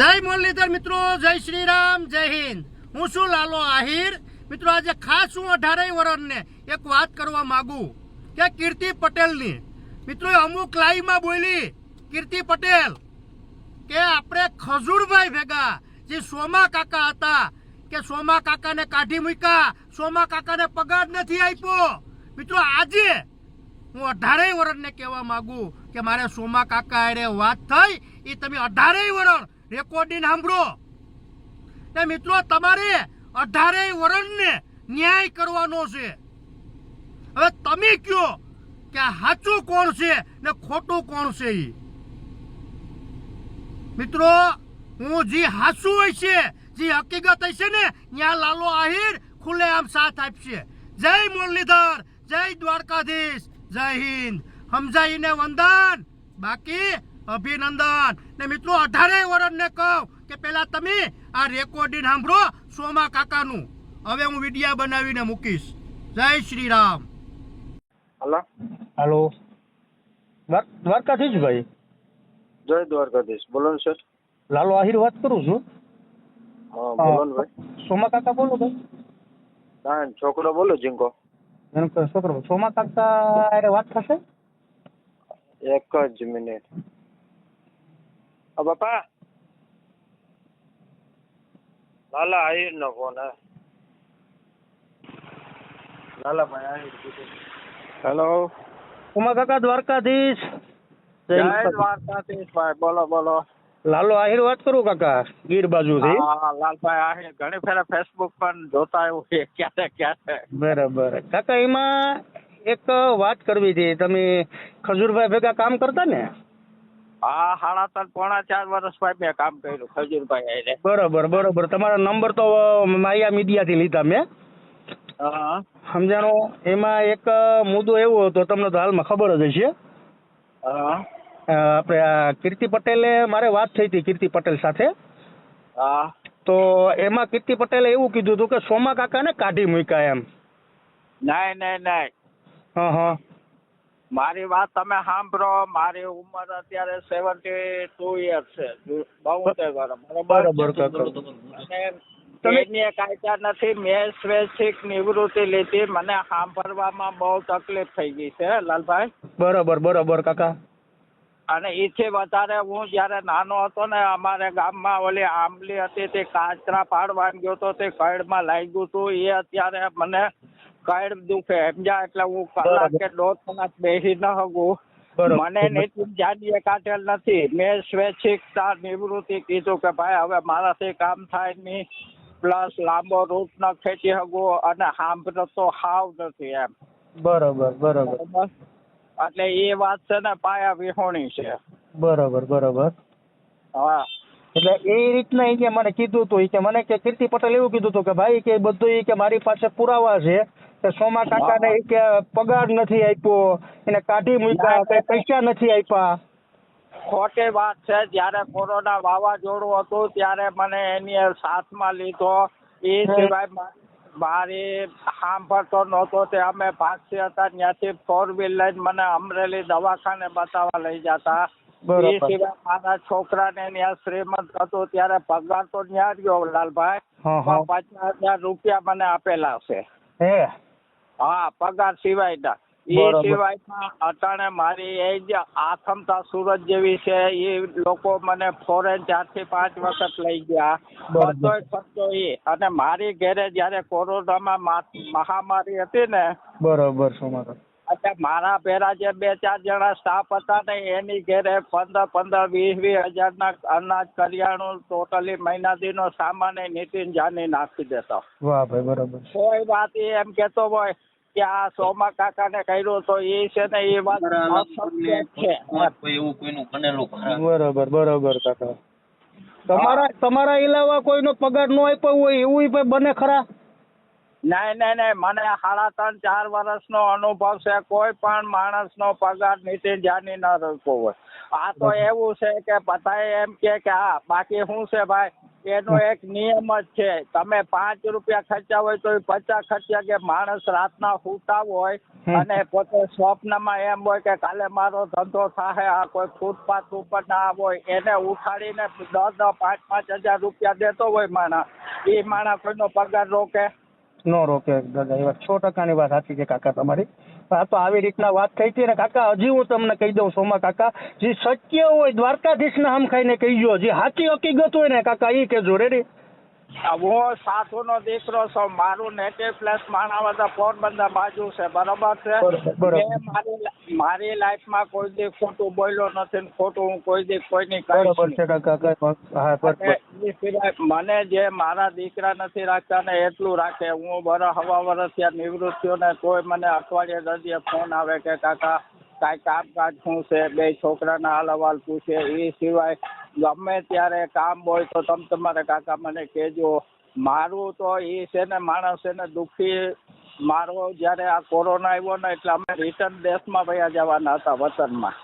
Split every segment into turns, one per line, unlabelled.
જય મુરલીધર મિત્રો, જય શ્રી રામ, જય હિન્દ। હું છું લાલો આહિર। મિત્રો આજે ખાસ હું 18 વર્ષને એક વાત કરવા માંગુ કે કીર્તિ પટેલની। મિત્રો અમુક લાઈવમાં બોલી કીર્તિ પટેલ કે આપણે ખજૂરભાઈ ભેગા જે સોમા કાકા હતા કે સોમા કાકાને કાઢી મૂક્યા, સોમા કાકાને પગાર નથી આપ્યો। મિત્રો આજે હું 18 વર્ષને કહેવા માંગુ કે મારે સોમા કાકા અરે વાત થઈ એ તમે 18 વર્ષ રેકોર્ડિંગ સાંભળો ને મિત્રો તમારે 18 વર્ષને ન્યાય કરવાનો છે। હવે તમે કયો કે સાચું કોણ છે ને ખોટું કોણ છે। ઈ મિત્રો હું જે સાચું હોય છે, જે હકીકત હશે ને ત્યાં લાલો આહિર ખુલ્લે આમ સાથ આપશે। જય મુરલીધર, જય દ્વારકાધીશ, જય હિન્દ। સમજાઈને વંદન, બાકી અભિનંદન। ને મિત્રો 18 વર્ષને કહું કે પેલા તમે આ રેકોર્ડિંગ સાંભળો સોમા કાકાનું। હવે હું વિડિયા બનાવીને મૂકીશ। જય શ્રી રામ।
હાલો દ્વારકાધીશ ભાઈ,
જય દ્વારકાધીશ। બોલો ને સર।
લાલો આહિર વાત કરું છું।
હા બોલો ને ભાઈ।
સોમા કાકા બોલો ભાઈ?
ના છોકરો બોલો જીંકો।
એમ કે છોકરો સોમા કાકા અરે વાત થશે?
એક જ મિનિટ। બાપા લાલા આહિર નો ફોન હે। લાલાભાઈ આહિર કીધું। હેલો
સોમા કાકા દ્વારકાધીશ,
જય દ્વારકાધીશ ભાઈ। બોલો બોલો।
લાલો આહિર વાત કરું કાકા, ગીર બાજુથી।
હા લાલભાઈ આહિર ઘણી ફેરા ફેસબુક પર જોતા આવ્યું છે ક્યારે।
બરાબર કાકા, એમાં એક વાત કરવી હતી। તમે ખજૂરભાઈ ભેગા કામ કરતા ને?
હા 3.5 પોણા 4 વર્ષ ભાઈ મેં કામ કર્યું ખજૂરભાઈ આહિરે।
બરોબર તમારા નંબર તો માયા મીડિયાથી લીધા મેં,
હા
સમજાણો। એમાં એક મુદ્દો એવો હતો, તમને તો હાલમાં ખબર જ હશે।
હા
આપણે આ કીર્તિ પટેલે મારે વાત થઈ હતી કીર્તિ પટેલ સાથે।
હા
તો એમાં કીર્તિ પટેલે એવું કીધું હતું કે સોમા કાકાને કાઢી મૂક્યા એમ।
નહીં
હા
મારી વાત તમે સાંભળો। મારી ઉંમર અત્યારે 72 યર્સ છે, 72 વર્ષ
બરાબર કાકા।
અને એની કાયદા નથી। મેં સ્વૈચ્છિક નિવૃત્તિ લીધી। મને સાંભળવામાં બહુ તકલીફ થઈ ગઈ છે લાલભાઈ।
બરાબર કાકા।
અને એથી વધારે હું જયારે નાનો હતો ને, અમારે ગામમાં ઓલી આંબલી હતી તે કાચરા પાડવા ગયો તો તે કઈડમાં લાગ્યું હતું। એ અત્યારે મને કઈડ દુખે સમજ્યા, એટલે હું કલાક કે 1.5 કલાક બેસી ન શકું। મને નીતિન જાનીએ કાઢેલ નથી। મેં સ્વૈચ્છિકતા નિવૃત્તિ કીધું કે ભાઈ હવે મારાથી કામ થાય નહીં, પ્લસ લાંબો રૂટ ન ખેંચી શકું અને સાંભળતો તો હાવ નથી એમ।
બરાબર
એટલે એ વાત છે ને પાયા વિહોણી છે।
બરાબર
હા
એટલે એ રીતના ઈ કે મને કીધું હતું, કે મને કે કીર્તિ પટેલ એવું કીધું હતું કે ભાઈ કે બધું ઈ કે મારી પાસે પુરાવા છે કે સોમા કાકાને ઈ કે પગાર નથી આપ્યો, એને કાઢી મૂક્યા, કઈ પૈસા નથી આપ્યા।
ખોટી વાત છે। જયારે કોરોના વાવાઝોડું હતું ત્યારે મને એની સાથમાં લીધો। એ સિવાય મારી સાંભળતો નહોતો તે અમે ભાગતી હતા, ત્યાંથી 4 વ્હીલ લઈને મને અમરેલી દવાખાને બતાવવા લઈ જતા। એ સિવાય મારા છોકરાને ત્યાં શ્રીમંત હતું ત્યારે પગાર તો ત્યાં રહ્યો લાલભાઈ, 50,000 રૂપિયા મને આપેલા છે। હા પગાર સિવાયના। એ સિવાયમાં અટાણે મારી એજ આથમતા સુરત જેવી છે। એ લોકો મને ફોરેન 4 થી 5 વખત લઈ ગયા, બધોય ખર્ચો એ। અને મારી ઘરે જયારે કોરોનામાં મહામારી હતી ને,
બરાબર સોમા કાકા,
એટલે મારા ભેરા જે 2-4 જણા સ્ટાફ હતા ને, એની ઘરે 15-20 હજારના અનાજ કરિયાણું ટોટલી મહિનાદીનો સામાન નીતિન જાની નાખી દેતો।
વાહ ભાઈ બરાબર।
કોઈ વાત એમ કેતો હોય કે આ સોમા કાકાને કર્યું તો એ છે ને એ વાત અસત્ય છે।
બરાબર કાકા। તમારા ઇલાવા કોઈનો પગાર ન આપ્યો હોય એવું બને ખરા?
નહીં મને 3.5-4 વર્ષનો અનુભવ છે। કોઈ પણ માણસનો પગાર નીતિન જાની ન રોક્યો હોય। આ તો એવું છે કે બધાએ એમ કે હા, બાકી શું છે ભાઈ, એનો એક નિયમ જ છે, તમે 5 રૂપિયા ખર્ચ્યા હોય તો 50 ખર્ચ્યા. કે માણસ રાતના સૂતા હોય અને પોતે સ્વપ્નમાં એમ હોય કે કાલે મારો ધંધો થાહે, આ કોઈ ફૂટપાથ ઉપર ના હોય એને ઉઠાડીને 10-10, 5-5 હજાર રૂપિયા દેતો હોય માણસ, એ માણસ કોઈનો પગાર રોકે?
નો રોકે દાદા. એ વાત 100% વાત સાચી છે કાકા તમારી. આ તો આવી રીતના વાત થઈ હતી ને કાકા, હજી હું તમને કહી દઉં સોમા કાકા, જે સત્ય હોય દ્વારકાધીશના હમ ખાઈને કહીજો, જે સાચી હકીકત હોય ને કાકા એ કહેજો. રેડી?
હું સાધુનો દીકરો છું, મારું નેટિવ પ્લેસ માણાવદર પોરબંદર બાજુ છે, બરોબર છે.
બરોબર.
મેં મારી લાઈફમાં કોઈ દી ખોટું બોલ્યો નથી ને ખોટું હું કોઈ દી કોઈની
બરોબર છે કાકા. હા બરોબર.
એ સિવાય મને જે મારા દીકરા નથી રાખતા ને એટલું રાખે. હું હવા વર્ષ ત્યાં નિવૃત્ત થયો ને તોય મને અઠવાડિયે દરજીએ ફોન આવે કે કાકા કાંઈ કામકાજ શું છે, 2 છોકરાના હાલ અહેવાલ પૂછે. એ સિવાય ગમે ત્યારે કામ હોય તો તમે તમારે કાકા મને કહેજો. મારું તો એ છે ને માણસ છે ને દુઃખી. મારો જ્યારે આ કોરોના આવ્યો ને એટલે અમે રિટર્ન દેશમાં વયા જવાના હતા, વતનમાં.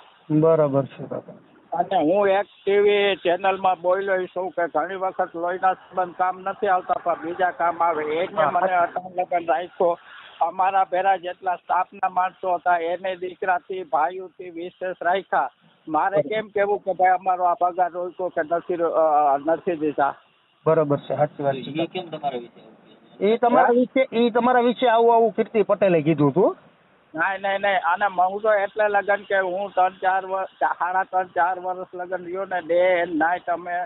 બરાબર છે કાકા.
અને હું એક ટીવી ચેનલમાં બોલ્યો છું કે ઘણી વખત લોહીના સંબંધ કામ નથી આવતા પણ બીજા કામ આવે. એને મને અટાણ લગન રાખ્યો. અમારા ભેરા જેટલા સ્ટાફના માણસો હતા એને દીકરાથી ભાઈઓથી વિશેષ રાખ્યા. મારે કેમ કેવું કે ભાઈ અમારો આ પગાર રોક્યો કે નથી દીધા?
બરોબર છે, સાચી વાત છે. એ કેમ તમારા વિશે? એ તમારા વિશે આવું કીર્તિ પટેલે કીધું હતું.
નહીં. અને હું તો એટલે લગન કે હું 3-4 વર્ષ 3.5-4 વર્ષ લગન રહ્યો ને, ડે એન્ડ નાઇટ. અમે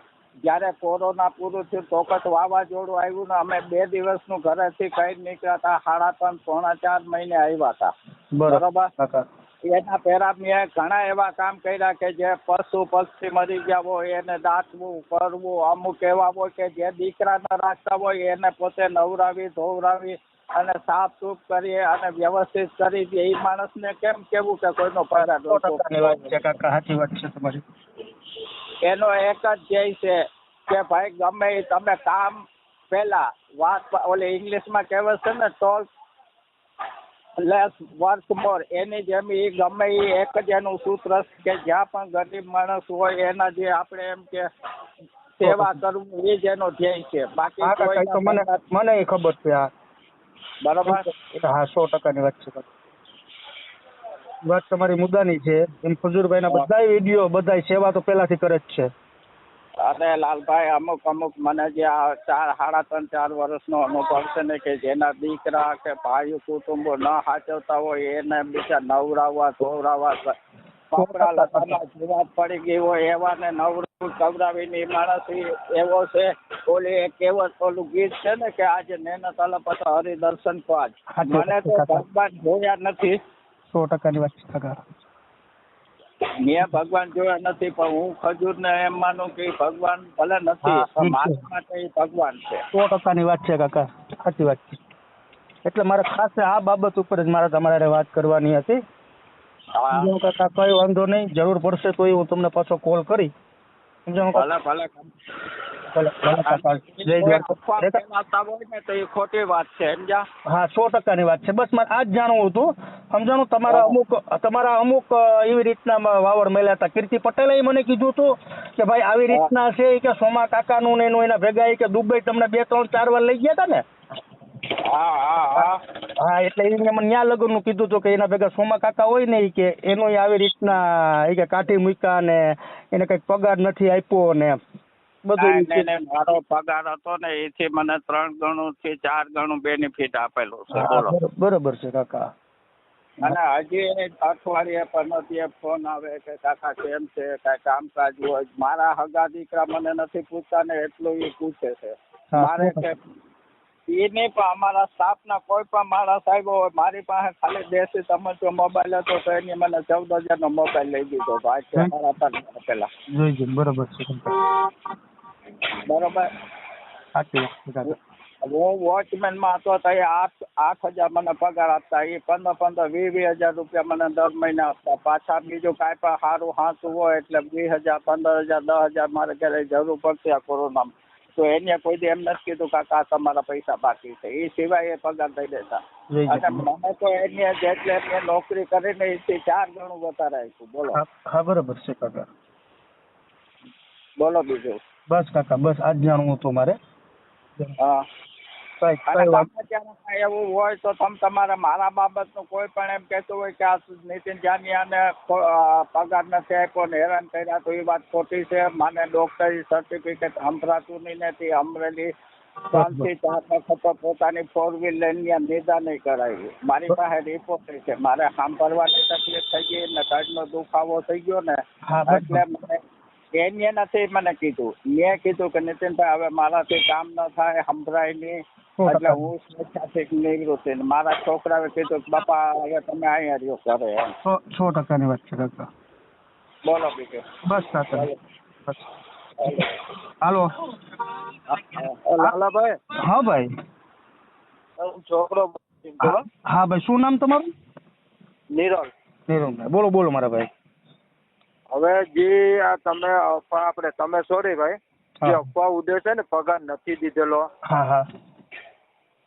જ્યારે કોરોના પૂરું થયું તોકત વાવાઝોડું આવ્યું ને અમે 2 દિવસનું ઘરેથી કઈ નીકળ્યા હતા. 3.5-4 મહિને આવ્યા હતા, બરોબર. એના પહેલા મેં ઘણા એવા કામ કર્યા કે જે પશુ પક્ષી મરી ગયા હોય એને દાંતવું કરવું. અમુક એવા હોય કે જે દીકરા ન રાખતા હોય એને પોતે નવરાવી ધોવરાવી અને સાફ સૂફ કરીએ અને વ્યવસ્થિત કરી દે. એ માણસને કેમ કેવું કે કોઈનો પગાર
સાચી વાત છે તમારી.
એનો એક જ ધ્યેય છે કે ભાઈ ગમે એ તમે કામ પહેલા વાત ઓલી ઇંગ્લિશમાં કહેવત છે ને, ટોલ લેસ વર્ક મોર. એની જેમ એ ગમે એ એક જ એનું સૂત્ર કે જ્યાં પણ ગરીબ માણસ હોય એના જે આપણે એમ કે સેવા કરવું એ જ એનો ધ્યેય છે. બાકી
મને ખબર છે. હા
બરોબર.
હા 100%ની વાત છે. વાત તમારી મુદ્દાની છે. એમ ખજૂરભાઈના બધા વિડીયો બધા સેવા તો પહેલાથી કરે જ છે.
અરે લાલભાઈ, અમુક મને જે આ 3.5-4 વર્ષનો અનુભવ છે ને કે જેના દીકરા કે ભાઈઓ કુટુંબો ન સાચવતા હોય એને બીજા નવરાવવા ધોવરાવવા કપડા લતામાં જીવાત પડી ગઈ હોય એવાને નવરાવું કવરાવીને માણસ એવો છે. ઓલી એક કહેવત ઓલું ગીત છે ને કે આજે નેના તલપત હરિદર્શન પાજ. મને તો ભગવાન જોયા નથી.
100%ની વાત છે.
મેં ભગવાન જોયા નથી પણ હું ખજૂરને એમ માનું કે ભગવાન ભલે નથી પણ મારા માટે એ ભગવાન છે.
100%ની વાત છે કાકા, સાચી વાત છે. એટલે મારે ખાસ આ બાબત ઉપર જ મારે તમારે વાત કરવાની હતી. કાકા કઈ વાંધો નહીં, જરૂર પડશે તો હું તમને પાછો કોલ કરી.
ખોટી વાત છે.
હા 100%ની વાત છે. બસ મારે આ જ જાણવું હતું. સમજાણું તમારા અમુક એવી રીતના વાવડ મળ્યા હતા. કીર્તિ પટેલે મને કીધું હતું કે ભાઈ આવી રીતના છે કે સોમા કાકાનું ને એનું એના ભેગા કે દુબઈ તમને 2-3-4 વાર લઈ ગયા હતા ને. હા એટલે એને મને ન્યા લગ્ન નું કીધું હતું કે એના ભેગા સોમા કાકા હોય ને કે એનો આવી રીતના કે કાઢી મૂક્યા ને એને કઈક પગાર નથી આપ્યો ને બધું.
મારો પગાર હતો ને એથી મને 3 ગણું થી 4 ગણું બેનિફિટ આપેલું છે.
બરોબર છે કાકા.
અને હજી અઠવાડિયે પનોતીએ ફોન આવે કે કાકા કેમ છે, કાંઈ કામકાજ હોય. મારા હગા દીકરા મને નથી પૂછતા ને એટલું એ પૂછે છે. મારે કે એ નહીં પણ અમારા સ્ટાફના કોઈ પણ માણસ આવ્યો હોય મારી પાસે ખાલી દેશી તમારો મોબાઈલ હતો તો એની મને 14,000 નો મોબાઈલ લઈ દીધો ભાઈ મારા પર પેલા.
બરોબર છે
બરોબર.
સાચી વાત છે.
હું વોચમેનમાં હતો તો એ 8,000 મને પગાર આપતા. એ 15,000-20,000 રૂપિયા મને દર મહિને આપતા. પાછા બીજું કાંઈ પણ સારું હાંસું હોય એટલે 20,000, 15,000, 10,000 મારે ક્યારેય જરૂર પડશે આ કોરોનામાં તો એને કોઈ દી એમ નથી કીધું કાકા તમારા પૈસા બાકી છે. એ સિવાય એ પગાર દઈ દેતા. અને મને તો એને જેટલે મેં નોકરી કરીને એથી 4 ગણું વધારે આપ્યું. બોલો.
હા બરોબર છે કાકા.
બોલો બીજું.
બસ કાકા બસ આજ જાણવું હતું મારે.
હા
કઈ
અને
કઈ વાત.
તમને ત્યાં કાંઈ એવું હોય તો તમે તમારે મારા બાબતનું કોઈ પણ એમ કહેતું હોય કે આ નીતિન જાનિયાને પગાર નથી આપ્યો ને હેરાન કર્યા તો એ વાત ખોટી છે. મને ડોક્ટરી સર્ટિફિકેટ સંભળાતું નહીં નથી. અમરેલી 3 થી 4 વખત પોતાની 4 વ્હીલ લઈને ત્યાં નિદાન નહીં કરાવી. મારી પાસે રિપોર્ટ છે. મારે સાંભળવાની તકલીફ થઈ ગઈ ને કાઢનો દુખાવો થઈ ગયો ને
હા, બસ.
એટલે મને એને નથી મને કીધું. મેં કીધું કે નીતિનભાઈ હવે મારાથી કામ ન થાય, સંભળાય નહીં.
100%
એટલે હું સ્વેચ્છાથી નિવૃત્ત થઈને મારા છોકરાએ કીધું કે બાપા હવે તમે અહીંયા રહ્યો ઘરે એમ.
100% વાત છે કાકા.
બોલો બીજું.
બસ કાકા બસ. હાલો.
લાલાભાઈ
હા ભાઈ.
છોકરો
હા ભાઈ શું નામ તમારું?
નિરલ.
નીરવભાઈ બોલો બોલો મારા ભાઈ.
હવે જે આ તમે અફવા તમે સોરી ભાઈ જે
હા.
અફવા ઉડે છે ને પગાર નથી દીધેલો,
હા હા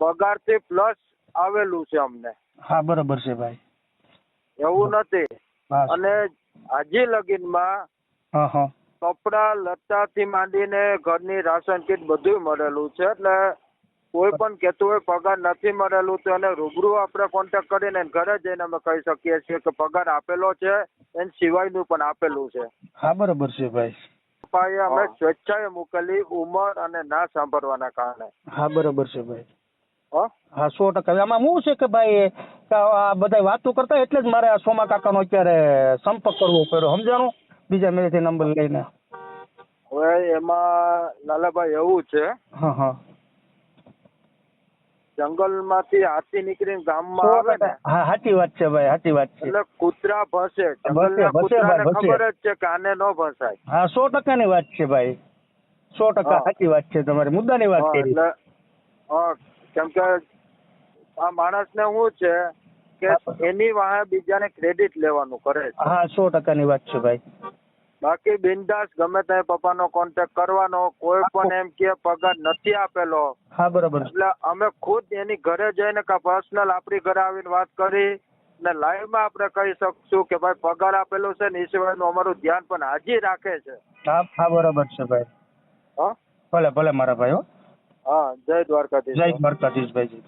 પગાર થી પ્લસ આવેલું છે અમને,
હા બરાબર છે ભાઈ.
એવું નથી.
હા
અને હજી લગીનમાં
હા હા
કપડા લત્તા થી માંડીને ઘરની રાશન કીટ બધું મળેલું છે. એટલે કોઈ પણ કહેતું હોય પગાર નથી મળેલું તો એને રૂબરૂ આપણે કોન્ટેક્ટ કરીને એને ઘરે જઈને અમે કહી શકીએ છીએ કે પગાર આપેલો છે, એને સિવાયનું પણ આપેલું છે.
હા બરાબર છે ભાઈ.
પપ્પાએ અમે સ્વેચ્છાએ મૂકેલી ઉંમર અને ના સાંભળવાના કારણે.
હા બરાબર છે ભાઈ.
હો
હા 100%. આમાં શું છે કે ભાઈ કે આ બધા વાતો કરતા એટલે જ મારે આ સોમા કાકાનો અત્યારે સંપર્ક કરવો પડ્યો, સમજાણું? બીજા મેરેથી નંબર લઈને.
હવે એમાં લાલાભાઈ એવું છે,
હા હા
જંગલમાંથી હાથી નીકળીને ગામમાં આવે ને
હા સાચી વાત છે ભાઈ, સાચી વાત છે.
એટલે કૂતરા ભસે. જંગલના
ભસે
કૂતરાને
ભાઈ, ભસે.
ખબર જ છે કે આને ન ભસાય.
હા 100% ની વાત છે ભાઈ. 100%
હા.
સાચી વાત છે તમારી, મુદ્દાની વાત
હા,
કરી.
એટલે કેમ કે આ માણસને શું છે કે એની વાહે બીજાને ક્રેડિટ લેવાનું કરે છે.
હા 100% ની વાત છે ભાઈ.
બાકી બિંદાસ ગમે ત્યાં પપ્પાનો કોન્ટેક્ટ કરવાનો. કોઈ પણ એમ કે પગાર નથી આપેલો
હા બરાબર છે.
એટલે અમે ખુદ એની ઘરે જઈને કે પર્સનલ આપણી ઘરે આવીને વાત કરી ને લાઈવમાં આપણે કહી શકશું કે ભાઈ પગાર આપેલો છે ને એ સિવાયનું અમારું ધ્યાન પણ હાજી રાખે છે.
હા હા બરાબર છે ભાઈ.
હા
ભલે ભલે મારા ભાઈ. હો
હા, જય દ્વારકાધીશ.
જય દ્વારકાધીશ ભાઈ.